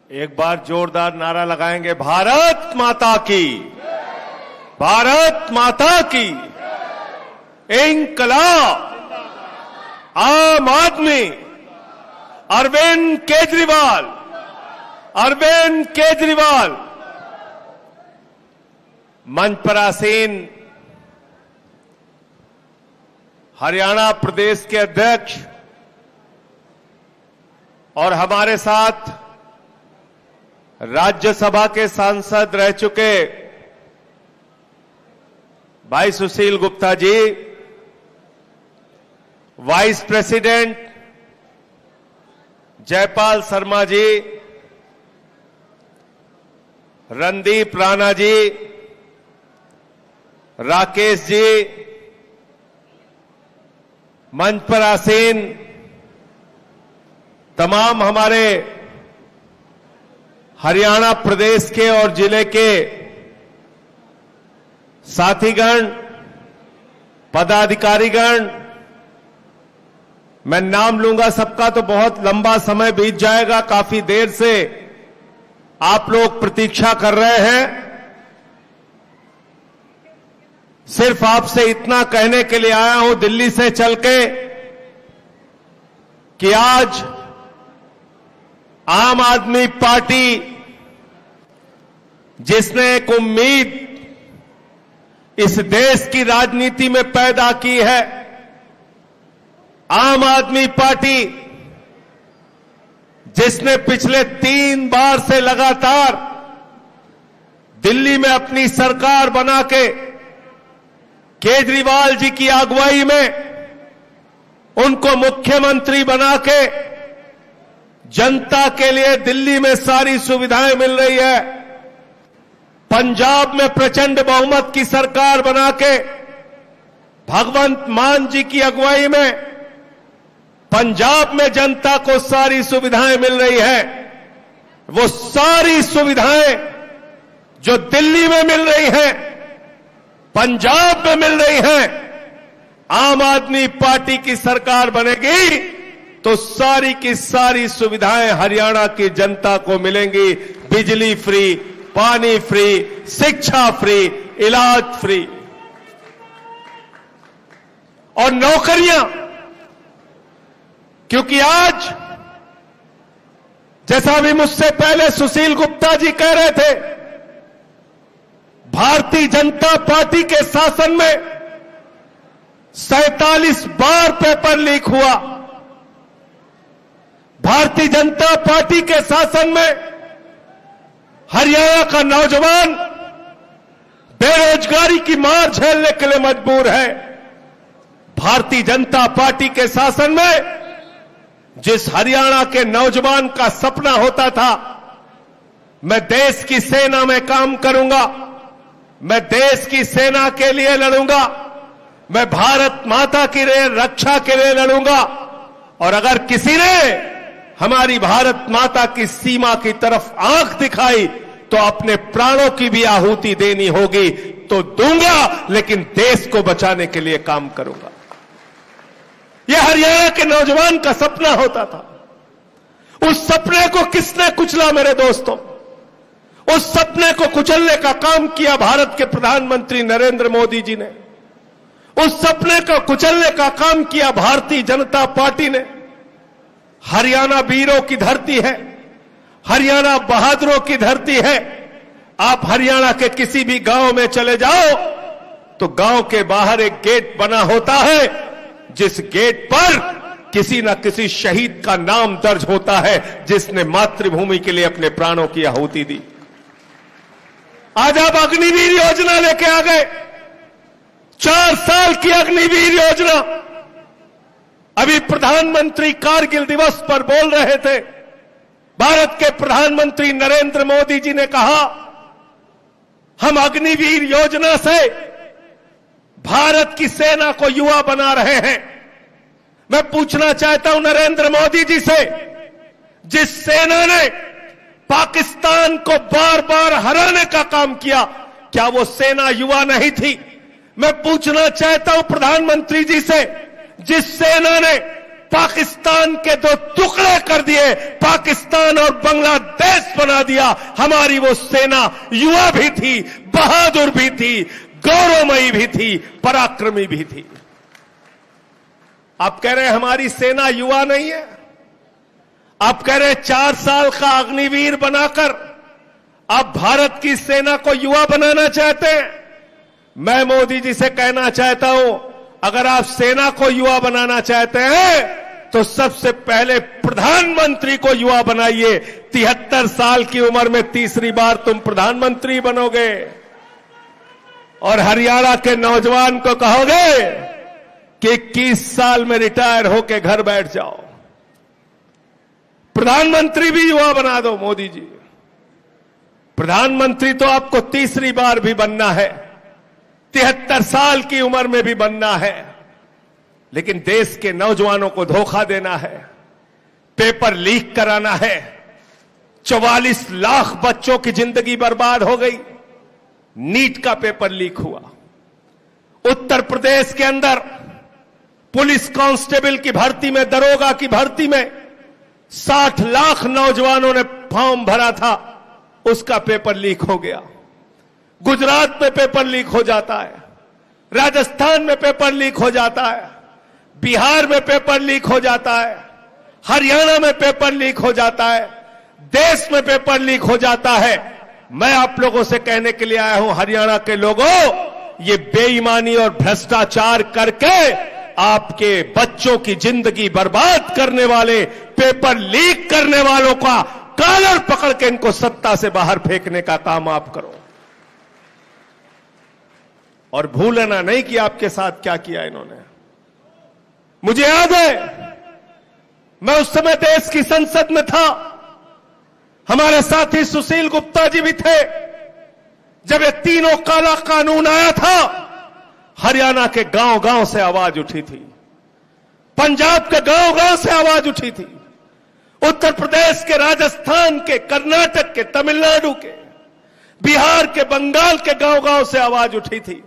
एक बार जोरदार नारा लगाएंगे, भारत माता की, भारत माता की, इंकलाब, आम आदमी, अरविंद केजरीवाल, अरविंद केजरीवाल। मंच पर आसीन हरियाणा प्रदेश के अध्यक्ष और हमारे साथ राज्यसभा के सांसद रह चुके भाई सुशील गुप्ता जी, वाइस प्रेसिडेंट जयपाल शर्मा जी, रणदीप राणा जी, राकेश जी, मंच पर आसीन तमाम हमारे हरियाणा प्रदेश के और जिले के साथीगण, पदाधिकारीगण, मैं नाम लूंगा सबका तो बहुत लंबा समय बीत जाएगा। काफी देर से आप लोग प्रतीक्षा कर रहे हैं। सिर्फ आपसे इतना कहने के लिए आया हूं दिल्ली से चल के कि आज आम आदमी पार्टी जिसने एक उम्मीद इस देश की राजनीति में पैदा की है, आम आदमी पार्टी जिसने पिछले 3 बार से लगातार दिल्ली में अपनी सरकार बना के केजरीवाल जी की अगुवाई में उनको मुख्यमंत्री बना के जनता के लिए दिल्ली में सारी सुविधाएं मिल रही है, पंजाब में प्रचंड बहुमत की सरकार बना के भगवंत मान जी की अगुवाई में पंजाब में जनता को सारी सुविधाएं मिल रही है। वो सारी सुविधाएं जो दिल्ली में मिल रही हैं, पंजाब में मिल रही हैं, आम आदमी पार्टी की सरकार बनेगी तो सारी की सारी सुविधाएं हरियाणा की जनता को मिलेंगी। बिजली फ्री, पानी फ्री, शिक्षा फ्री, इलाज फ्री और नौकरियां। क्योंकि आज जैसा भी मुझसे पहले सुशील गुप्ता जी कह रहे थे, भारतीय जनता पार्टी के शासन में 47 बार पेपर लीक हुआ। भारतीय जनता पार्टी के शासन में हरियाणा का नौजवान बेरोजगारी की मार झेलने के लिए मजबूर है। भारतीय जनता पार्टी के शासन में जिस हरियाणा के नौजवान का सपना होता था, मैं देश की सेना में काम करूंगा, मैं देश की सेना के लिए लड़ूंगा, मैं भारत माता की रक्षा के लिए लड़ूंगा, और अगर किसी ने हमारी भारत माता की सीमा की तरफ आंख दिखाई तो अपने प्राणों की भी आहुति देनी होगी तो दूंगा, लेकिन देश को बचाने के लिए काम करूंगा। यह हरियाणा के नौजवान का सपना होता था। उस सपने को किसने कुचला मेरे दोस्तों? उस सपने को कुचलने का काम किया भारत के प्रधानमंत्री नरेंद्र मोदी जी ने। उस सपने को कुचलने का काम किया भारतीय जनता पार्टी ने। हरियाणा वीरों की धरती है, हरियाणा बहादुरों की धरती है। आप हरियाणा के किसी भी गांव में चले जाओ तो गांव के बाहर एक गेट बना होता है, जिस गेट पर किसी न किसी शहीद का नाम दर्ज होता है जिसने मातृभूमि के लिए अपने प्राणों की आहुति दी। आज आप अग्निवीर योजना लेके आ गए, 4 साल की अग्निवीर योजना। अभी प्रधानमंत्री कारगिल दिवस पर बोल रहे थे, भारत के प्रधानमंत्री नरेंद्र मोदी जी ने कहा हम अग्निवीर योजना से भारत की सेना को युवा बना रहे हैं। मैं पूछना चाहता हूं नरेंद्र मोदी जी से, जिस सेना ने पाकिस्तान को बार बार हराने का काम किया, क्या वो सेना युवा नहीं थी? मैं पूछना चाहता हूं प्रधानमंत्री जी से, जिस सेना ने पाकिस्तान के दो टुकड़े कर दिए, पाकिस्तान और बांग्लादेश बना दिया। हमारी वो सेना युवा भी थी, बहादुर भी थी, गौरवमयी भी थी, पराक्रमी भी थी। आप कह रहे हैं हमारी सेना युवा नहीं है। आप कह रहे हैं 4 साल का अग्निवीर बनाकर आप भारत की सेना को युवा बनाना चाहते हैं। मैं मोदी जी से कहना चाहता हूं, अगर आप सेना को युवा बनाना चाहते हैं तो सबसे पहले प्रधानमंत्री को युवा बनाइए। 73 साल की उम्र में तीसरी बार तुम प्रधानमंत्री बनोगे और हरियाणा के नौजवान को कहोगे कि 21 साल में रिटायर होकर घर बैठ जाओ। प्रधानमंत्री भी युवा बना दो मोदी जी। प्रधानमंत्री तो आपको तीसरी बार भी बनना है, 73 साल की उम्र में भी बनना है, लेकिन देश के नौजवानों को धोखा देना है, पेपर लीक कराना है। 44 लाख बच्चों की जिंदगी बर्बाद हो गई। नीट का पेपर लीक हुआ। उत्तर प्रदेश के अंदर पुलिस कांस्टेबल की भर्ती में, दरोगा की भर्ती में 60 लाख नौजवानों ने फॉर्म भरा था, उसका पेपर लीक हो गया। गुजरात में पेपर लीक हो जाता है, राजस्थान में पेपर लीक हो जाता है, बिहार में पेपर लीक हो जाता है, हरियाणा में पेपर लीक हो जाता है, देश में पेपर लीक हो जाता है। मैं आप लोगों से कहने के लिए आया हूं, हरियाणा के लोगों, ये बेईमानी और भ्रष्टाचार करके आपके बच्चों की जिंदगी बर्बाद करने वाले, पेपर लीक करने वालों का कॉलर पकड़ के इनको सत्ता से बाहर फेंकने का काम आप करो। और भूलना नहीं कि आपके साथ क्या किया इन्होंने। मुझे याद है, मैं उस समय देश की संसद में था, हमारे साथी सुशील गुप्ता जी भी थे। जब ये तीनों काला कानून आया था, हरियाणा के गांव गांव से आवाज उठी थी, पंजाब के गांव गांव से आवाज उठी थी, उत्तर प्रदेश के, राजस्थान के, कर्नाटक के, तमिलनाडु के, बिहार के, बंगाल के गांव गांव से आवाज उठी थी।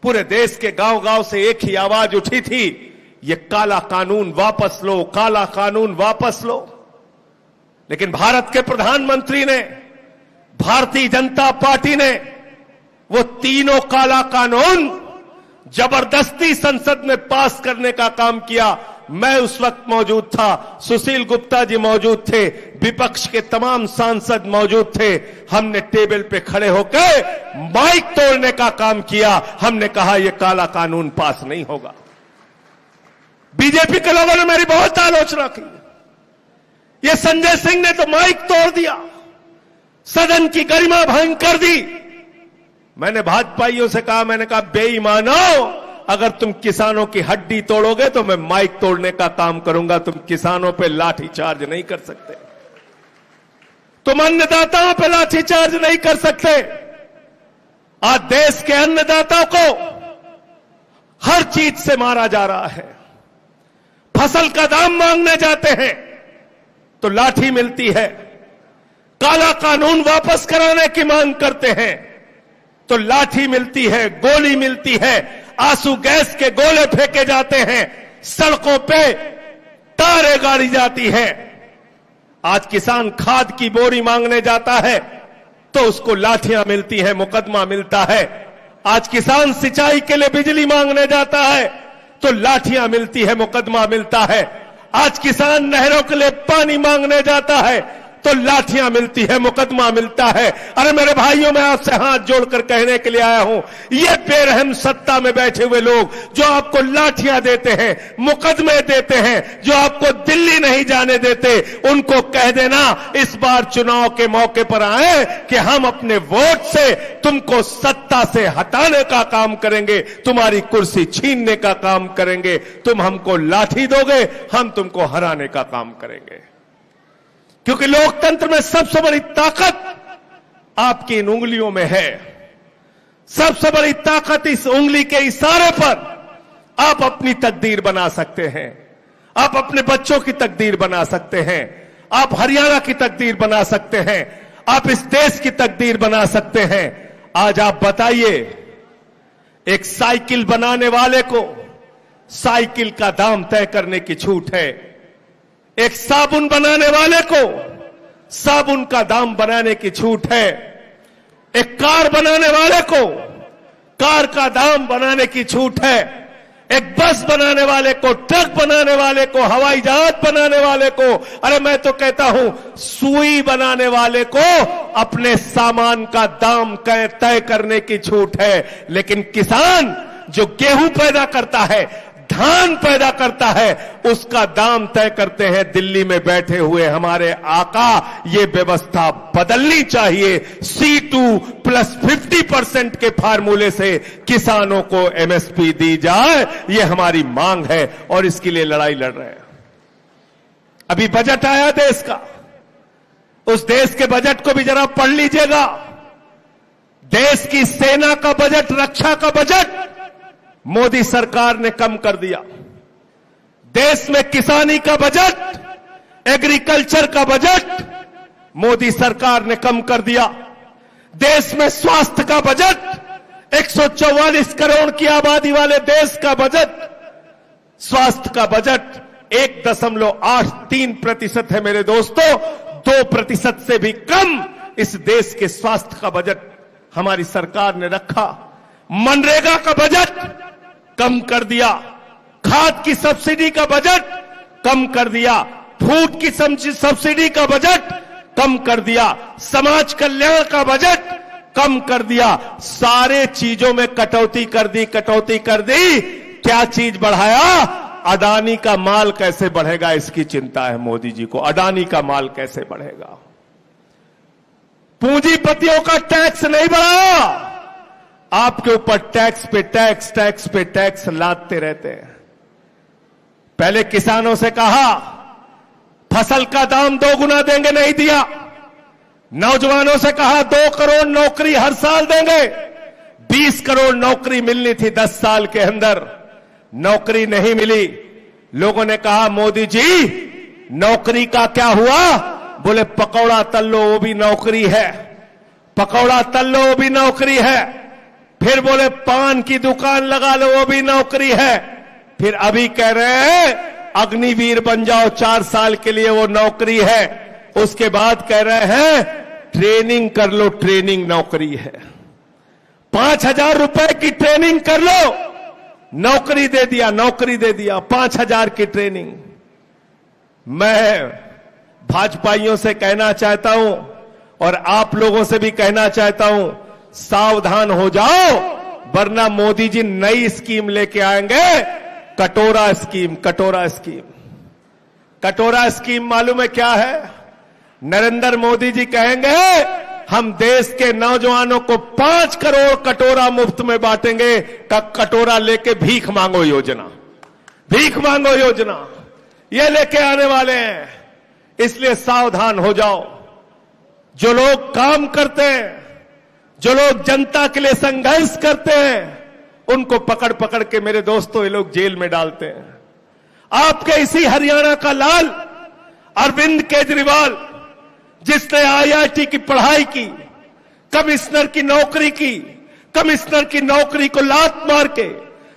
पूरे देश के गांव गांव से एक ही आवाज उठी थी, ये काला कानून वापस लो, काला कानून वापस लो। लेकिन भारत के प्रधानमंत्री ने, भारतीय जनता पार्टी ने वो तीनों काला कानून जबरदस्ती संसद में पास करने का काम किया। मैं उस वक्त मौजूद था, सुशील गुप्ता जी मौजूद थे, विपक्ष के तमाम सांसद मौजूद थे। हमने टेबल पे खड़े होकर माइक तोड़ने का काम किया। हमने कहा यह काला कानून पास नहीं होगा। बीजेपी के लोगों ने मेरी बहुत आलोचना की। ये संजय सिंह ने तो माइक तोड़ दिया, सदन की गरिमा भंग कर दी। मैंने भाजपाइयों से कहा, मैंने कहा बेईमानो, अगर तुम किसानों की हड्डी तोड़ोगे तो मैं माइक तोड़ने का काम करूंगा। तुम किसानों पे लाठी चार्ज नहीं कर सकते, तुम अन्नदाताओं पे लाठी चार्ज नहीं कर सकते। आज देश के अन्नदाताओं को हर चीज से मारा जा रहा है। फसल का दाम मांगने जाते हैं तो लाठी मिलती है, काला कानून वापस कराने की मांग करते हैं तो लाठी मिलती है, गोली मिलती है, आंसू गैस के गोले फेंके जाते हैं, सड़कों पे तारे गाड़ी जाती है। आज किसान खाद की बोरी मांगने जाता है तो उसको लाठियां मिलती है, मुकदमा मिलता है। आज किसान सिंचाई के लिए बिजली मांगने जाता है तो लाठियां मिलती है, मुकदमा मिलता है। आज किसान नहरों के लिए पानी मांगने जाता है तो लाठियां मिलती है, मुकदमा मिलता है। अरे मेरे भाइयों, मैं आपसे हाथ जोड़कर कहने के लिए आया हूं, ये बेरहम सत्ता में बैठे हुए लोग जो आपको लाठियां देते हैं, मुकदमे देते हैं, जो आपको दिल्ली नहीं जाने देते, उनको कह देना इस बार चुनाव के मौके पर आए कि हम अपने वोट से तुमको सत्ता से हटाने का काम करेंगे, तुम्हारी कुर्सी छीनने का काम करेंगे। तुम हमको लाठी दोगे, हम तुमको हराने का काम करेंगे। क्योंकि लोकतंत्र में सबसे बड़ी ताकत आपकी इन उंगलियों में है। सबसे बड़ी ताकत इस उंगली के इशारे पर आप अपनी तकदीर बना सकते हैं, आप अपने बच्चों की तकदीर बना सकते हैं, आप हरियाणा की तकदीर बना सकते हैं, आप इस देश की तकदीर बना सकते हैं। आज आप बताइए, एक साइकिल बनाने वाले को साइकिल का दाम तय करने की छूट है। एक साबुन बनाने वाले को साबुन का दाम बनाने की छूट है। एक कार बनाने वाले को कार का दाम बनाने की छूट है। एक बस बनाने वाले को, ट्रक बनाने वाले को, हवाई जहाज बनाने वाले को, अरे मैं तो कहता हूं सुई बनाने वाले को अपने सामान का दाम तय करने की छूट है। लेकिन किसान जो गेहूं पैदा करता है, धान पैदा करता है, उसका दाम तय करते हैं दिल्ली में बैठे हुए हमारे आका। ये व्यवस्था बदलनी चाहिए। C2 प्लस 50% के फार्मूले से किसानों को MSP दी जाए, ये हमारी मांग है और इसके लिए लड़ाई लड़ रहे हैं। अभी बजट आया देश का, उस देश के बजट को भी जरा पढ़ लीजिएगा। देश की सेना का बजट, रक्षा का बजट मोदी सरकार ने कम कर दिया। देश में किसानी का बजट, एग्रीकल्चर का बजट मोदी सरकार ने कम कर दिया। देश में स्वास्थ्य का बजट, 144 करोड़ की आबादी वाले देश का बजट, स्वास्थ्य का बजट 1.83% है मेरे दोस्तों। 2% से भी कम इस देश के स्वास्थ्य का बजट हमारी सरकार ने रखा। मनरेगा का बजट कम कर दिया। खाद की सब्सिडी का बजट कम कर दिया। फूड की सब्सिडी का बजट कम कर दिया। समाज कल्याण का बजट कम कर दिया। सारे चीजों में कटौती कर दी। क्या चीज बढ़ाया? अडानी का माल कैसे बढ़ेगा, इसकी चिंता है मोदी जी को। अडानी का माल कैसे बढ़ेगा? पूंजीपतियों का टैक्स नहीं बढ़ाया। आपके ऊपर टैक्स पे टैक्स लादते रहते हैं। पहले किसानों से कहा फसल का दाम 2 गुना देंगे, नहीं दिया। नौजवानों से कहा 2 करोड़ नौकरी हर साल देंगे। 20 करोड़ नौकरी मिलनी थी 10 साल के अंदर, नौकरी नहीं मिली। लोगों ने कहा मोदी जी नौकरी का क्या हुआ? बोले पकौड़ा तल लो वो भी नौकरी है, पकौड़ा तल लो वो भी नौकरी है। फिर बोले पान की दुकान लगा लो वो भी नौकरी है। फिर अभी कह रहे हैं अग्निवीर बन जाओ 4 साल के लिए, वो नौकरी है। उसके बाद कह रहे हैं ट्रेनिंग कर लो, ट्रेनिंग नौकरी है। 5,000 रुपए की ट्रेनिंग कर लो, नौकरी दे दिया, 5,000 की ट्रेनिंग। मैं भाजपाइयों से कहना चाहता हूं और आप लोगों से भी कहना चाहता हूं, सावधान हो जाओ, वरना मोदी जी नई स्कीम लेके आएंगे। कटोरा स्कीम मालूम है क्या है? नरेंद्र मोदी जी कहेंगे हम देश के नौजवानों को 5 करोड़ कटोरा मुफ्त में बांटेंगे। कटोरा लेके भीख मांगो योजना ये लेके आने वाले हैं। इसलिए सावधान हो जाओ। जो लोग काम करते हैं, जो लोग जनता के लिए संघर्ष करते हैं, उनको पकड़ पकड़ के मेरे दोस्तों ये लोग जेल में डालते हैं। आपके इसी हरियाणा का लाल अरविंद केजरीवाल, जिसने IIT की पढ़ाई की, कमिश्नर की नौकरी को लात मार के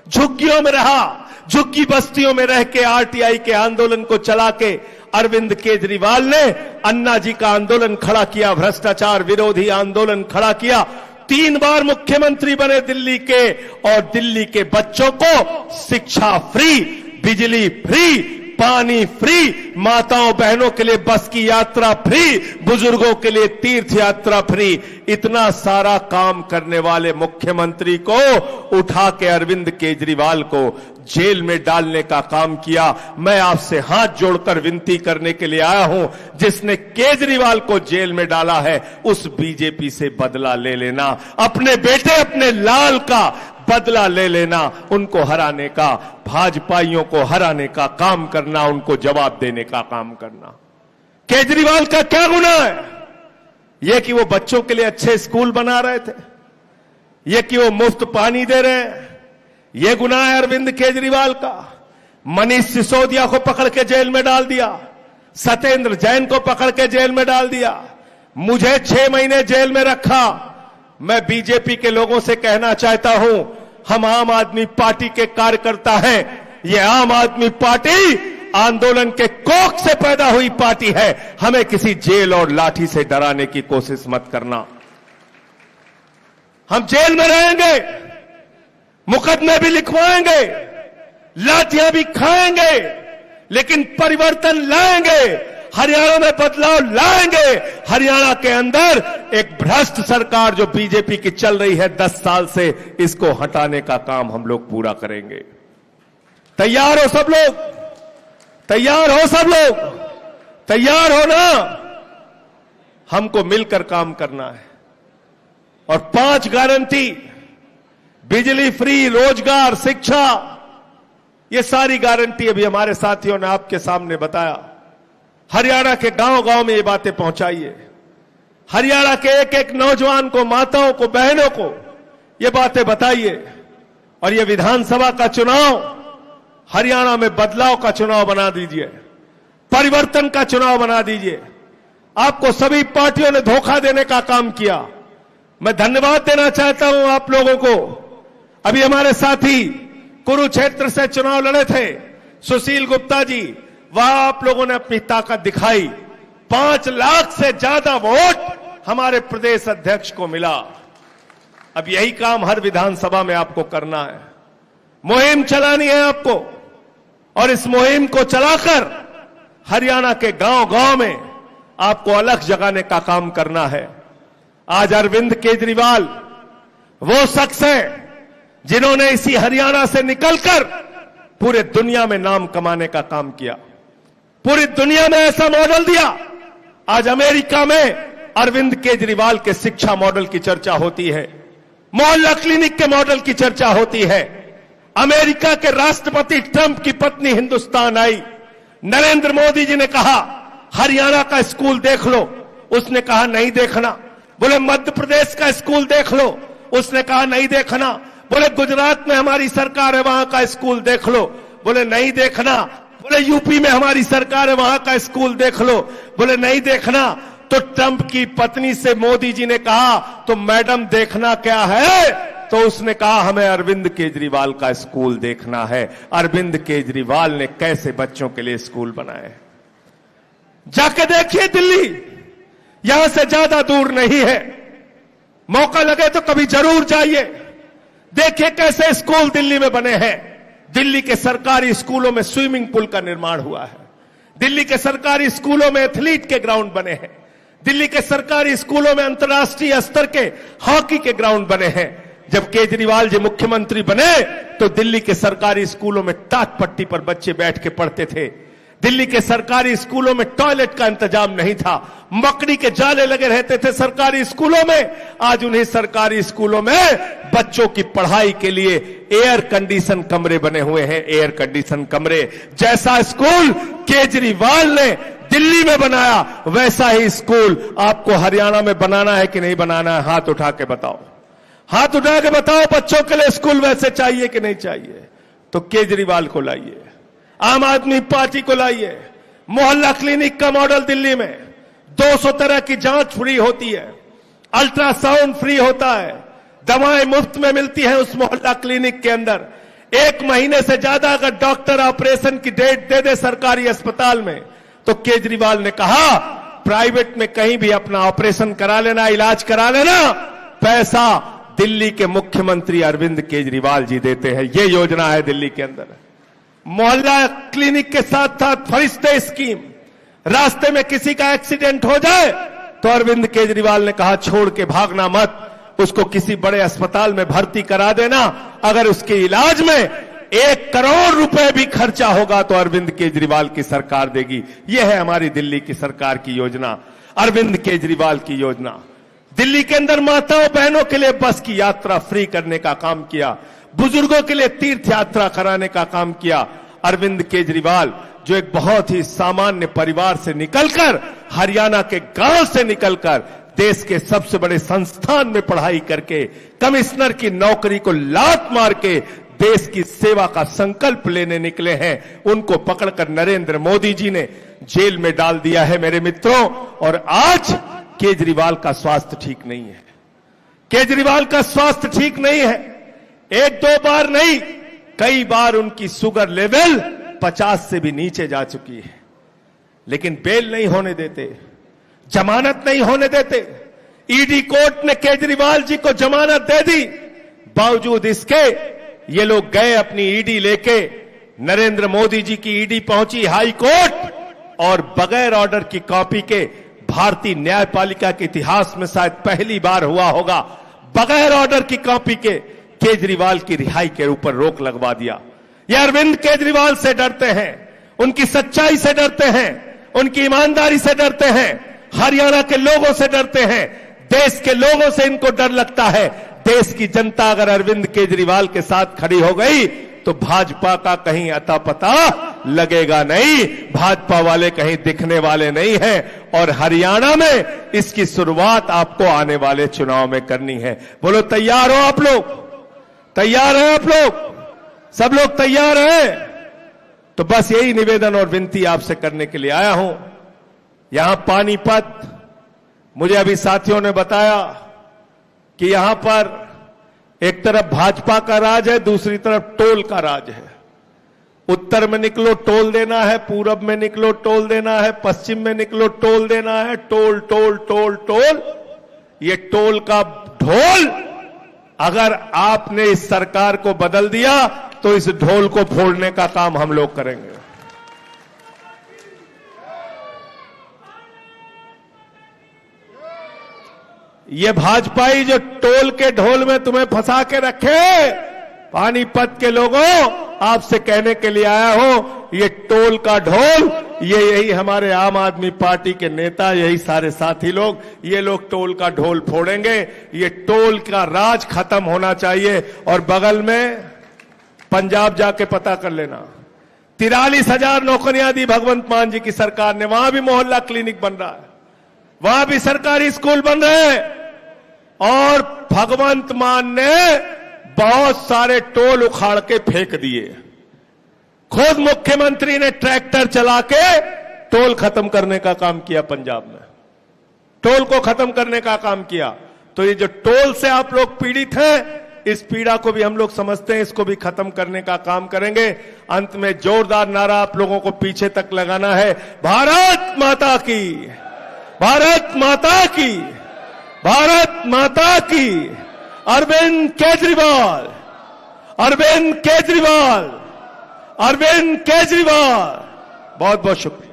झुग्गियों में रहा, झुग्गी बस्तियों में रह के RTI के आंदोलन को चला के अरविंद केजरीवाल ने अन्ना जी का आंदोलन खड़ा किया, भ्रष्टाचार विरोधी आंदोलन खड़ा किया। 3 बार मुख्यमंत्री बने दिल्ली के, और दिल्ली के बच्चों को शिक्षा फ्री, बिजली फ्री, पानी फ्री, माताओं बहनों के लिए बस की यात्रा फ्री, बुजुर्गों के लिए तीर्थ यात्रा फ्री। इतना सारा काम करने वाले मुख्यमंत्री को उठा के अरविंद केजरीवाल को जेल में डालने का काम किया। मैं आपसे हाथ जोड़कर विनती करने के लिए आया हूं, जिसने केजरीवाल को जेल में डाला है उस बीजेपी से बदला ले लेना, अपने बेटे अपने लाल का बदला ले लेना, उनको हराने का, भाजपाइयों को हराने का काम करना, उनको जवाब देने का काम करना। केजरीवाल का क्या गुनाह है? यह कि वो बच्चों के लिए अच्छे स्कूल बना रहे थे, यह कि वो मुफ्त पानी दे रहे हैं, यह गुनाह है अरविंद केजरीवाल का। मनीष सिसोदिया को पकड़ के जेल में डाल दिया, सत्येंद्र जैन को पकड़ के जेल में डाल दिया, मुझे 6 महीने जेल में रखा। मैं बीजेपी के लोगों से कहना चाहता हूं, हम आम आदमी पार्टी के कार्यकर्ता हैं, ये आम आदमी पार्टी आंदोलन के कोख से पैदा हुई पार्टी है। हमें किसी जेल और लाठी से डराने की कोशिश मत करना। हम जेल में रहेंगे, मुकदमे भी लिखवाएंगे, लाठियां भी खाएंगे, लेकिन परिवर्तन लाएंगे, हरियाणा में बदलाव लाएंगे। हरियाणा के अंदर एक भ्रष्ट सरकार जो बीजेपी की चल रही है 10 साल से, इसको हटाने का काम हम लोग पूरा करेंगे। तैयार हो सब लोग? तैयार हो सब लोग? तैयार हो ना? हमको मिलकर काम करना है। और 5 गारंटी, बिजली फ्री, रोजगार, शिक्षा, ये सारी गारंटी अभी हमारे साथियों ने आपके सामने बताया। हरियाणा के गांव-गांव में ये बातें पहुंचाइए। हरियाणा के एक एक नौजवान को, माताओं को, बहनों को ये बातें बताइए। और ये विधानसभा का चुनाव हरियाणा में बदलाव का चुनाव बना दीजिए, परिवर्तन का चुनाव बना दीजिए। आपको सभी पार्टियों ने धोखा देने का काम किया। मैं धन्यवाद देना चाहता हूं आप लोगों को। अभी हमारे साथी कुरुक्षेत्र से चुनाव लड़े थे, सुशील गुप्ता जी, वहां आप लोगों ने अपनी ताकत दिखाई। 5 लाख से ज्यादा वोट हमारे प्रदेश अध्यक्ष को मिला। अब यही काम हर विधानसभा में आपको करना है। मुहिम चलानी है आपको, और इस मुहिम को चलाकर हरियाणा के गांव-गांव में आपको अलग जगाने का काम करना है। आज अरविंद केजरीवाल वो शख्स है जिन्होंने इसी हरियाणा से निकलकर पूरे दुनिया में नाम कमाने का काम किया, पूरी दुनिया में ऐसा मॉडल दिया। आज अमेरिका में अरविंद केजरीवाल के शिक्षा मॉडल की चर्चा होती है, मोहल्ला क्लिनिक के मॉडल की चर्चा होती है। अमेरिका के राष्ट्रपति ट्रंप की पत्नी हिंदुस्तान आई, नरेंद्र मोदी जी ने कहा हरियाणा का स्कूल देख लो, उसने कहा नहीं देखना। बोले मध्य प्रदेश का स्कूल देख लो, उसने कहा नहीं देखना। बोले गुजरात में हमारी सरकार है, वहां का स्कूल देख लो, बोले नहीं देखना। बोले यूपी में हमारी सरकार है, वहां का स्कूल देख लो, बोले नहीं देखना। तो ट्रंप की पत्नी से मोदी जी ने कहा तो मैडम देखना क्या है? तो उसने कहा हमें अरविंद केजरीवाल का स्कूल देखना है। अरविंद केजरीवाल ने कैसे बच्चों के लिए स्कूल बनाए, जाके देखिए दिल्ली, यहां से ज्यादा दूर नहीं है। मौका लगे तो कभी जरूर जाइए, देखिए कैसे स्कूल दिल्ली में बने हैं। दिल्ली के सरकारी स्कूलों में स्विमिंग पूल का निर्माण हुआ है, दिल्ली के सरकारी स्कूलों में एथलीट के ग्राउंड बने हैं, दिल्ली के सरकारी स्कूलों में अंतर्राष्ट्रीय स्तर के हॉकी के ग्राउंड बने हैं। जब केजरीवाल जी मुख्यमंत्री बने तो दिल्ली के सरकारी स्कूलों में टाट पट्टी पर बच्चे बैठ के पढ़ते थे। दिल्ली के सरकारी स्कूलों में टॉयलेट का इंतजाम नहीं था, मकड़ी के जाले लगे रहते थे सरकारी स्कूलों में। आज उन्हीं सरकारी स्कूलों में बच्चों की पढ़ाई के लिए एयर कंडीशन कमरे बने हुए हैं, एयर कंडीशन कमरे। जैसा स्कूल केजरीवाल ने दिल्ली में बनाया, वैसा ही स्कूल आपको हरियाणा में बनाना है कि नहीं बनाना है? हाथ उठा के बताओ, हाथ उठा के बताओ। बच्चों के लिए स्कूल वैसे चाहिए कि नहीं चाहिए? तो केजरीवाल को लाइए, आम आदमी पार्टी को लाइए। मोहल्ला क्लिनिक का मॉडल दिल्ली में 200 तरह की जांच फ्री होती है, अल्ट्रासाउंड फ्री होता है, दवाएं मुफ्त में मिलती हैं उस मोहल्ला क्लिनिक के अंदर। 1 महीने से ज्यादा अगर डॉक्टर ऑपरेशन की डेट दे दे सरकारी अस्पताल में, तो केजरीवाल ने कहा प्राइवेट में कहीं भी अपना ऑपरेशन करा लेना, इलाज करा लेना, पैसा दिल्ली के मुख्यमंत्री अरविंद केजरीवाल जी देते हैं। ये योजना है दिल्ली के अंदर। मोहल्ला क्लिनिक के साथ साथ फरिश्ते स्कीम, रास्ते में किसी का एक्सीडेंट हो जाए तो अरविंद केजरीवाल ने कहा छोड़ के भागना मत, उसको किसी बड़े अस्पताल में भर्ती करा देना। अगर उसके इलाज में 1 करोड़ रुपए भी खर्चा होगा तो अरविंद केजरीवाल की सरकार देगी। यह है हमारी दिल्ली की सरकार की योजना, अरविंद केजरीवाल की योजना। दिल्ली के अंदर माताओं बहनों के लिए बस की यात्रा फ्री करने का काम किया, बुजुर्गों के लिए तीर्थ यात्रा कराने का काम किया। अरविंद केजरीवाल जो एक बहुत ही सामान्य परिवार से निकलकर, हरियाणा के गांव से निकलकर देश के सबसे बड़े संस्थान में पढ़ाई करके कमिश्नर की नौकरी को लात मार के देश की सेवा का संकल्प लेने निकले हैं, उनको पकड़कर नरेंद्र मोदी जी ने जेल में डाल दिया है मेरे मित्रों। और आज केजरीवाल का स्वास्थ्य ठीक नहीं है, केजरीवाल का स्वास्थ्य ठीक नहीं है। 1-2 बार नहीं, कई बार उनकी शुगर लेवल 50 से भी नीचे जा चुकी है, लेकिन बेल नहीं होने देते, जमानत नहीं होने देते। ईडी कोर्ट ने केजरीवाल जी को जमानत दे दी, बावजूद इसके ये लोग गए अपनी ईडी लेके, नरेंद्र मोदी जी की ईडी पहुंची हाई कोर्ट और बगैर ऑर्डर की कॉपी के, भारतीय न्यायपालिका के इतिहास में शायद पहली बार हुआ होगा, बगैर ऑर्डर की कॉपी के केजरीवाल की रिहाई के ऊपर रोक लगवा दिया। ये अरविंद केजरीवाल से डरते हैं, उनकी सच्चाई से डरते हैं, उनकी ईमानदारी से डरते हैं, हरियाणा के लोगों से डरते हैं, देश के लोगों से इनको डर लगता है। देश की जनता अगर अरविंद केजरीवाल के साथ खड़ी हो गई तो भाजपा का कहीं अता पता लगेगा नहीं, भाजपा वाले कहीं दिखने वाले नहीं हैं। और हरियाणा में इसकी शुरुआत आपको आने वाले चुनाव में करनी है। बोलो तैयार हो आप लोग? तैयार हैं आप लोग? सब लोग तैयार हैं? तो बस यही निवेदन और विनती आपसे करने के लिए आया हूं। यहां पानीपत, मुझे अभी साथियों ने बताया कि यहां पर एक तरफ भाजपा का राज है, दूसरी तरफ टोल का राज है। उत्तर में निकलो टोल देना है, पूरब में निकलो टोल देना है, पश्चिम में निकलो टोल देना है। टोल टोल टोल टोल, ये टोल का ढोल अगर आपने इस सरकार को बदल दिया तो इस ढोल को फोड़ने का काम हम लोग करेंगे। ये भाजपाई जो टोल के ढोल में तुम्हें फंसा के रखे, पानीपत के लोगों, आपसे कहने के लिए आया हूं, ये टोल का ढोल, ये यही हमारे आम आदमी पार्टी के नेता, यही सारे साथी लोग, ये लोग टोल का ढोल फोड़ेंगे। ये टोल का राज खत्म होना चाहिए। और बगल में पंजाब जाके पता कर लेना, 43,000 नौकरियां दी भगवंत मान जी की सरकार ने, वहां भी मोहल्ला क्लिनिक बन रहा है, वहां भी सरकारी स्कूल बन रहे हैं। और भगवंत मान ने बहुत सारे टोल उखाड़ के फेंक दिए। खुद मुख्यमंत्री ने ट्रैक्टर चला के टोल खत्म करने का काम किया, पंजाब में टोल को खत्म करने का काम किया। तो ये जो टोल से आप लोग पीड़ित हैं, इस पीड़ा को भी हम लोग समझते हैं, इसको भी खत्म करने का काम करेंगे। अंत में जोरदार नारा आप लोगों को पीछे तक लगाना है, भारत माता की, भारत माता की, भारत माता की। अरविंद केजरीवाल, अरविंद केजरीवाल, अरविंद केजरीवाल। बहुत बहुत शुक्रिया।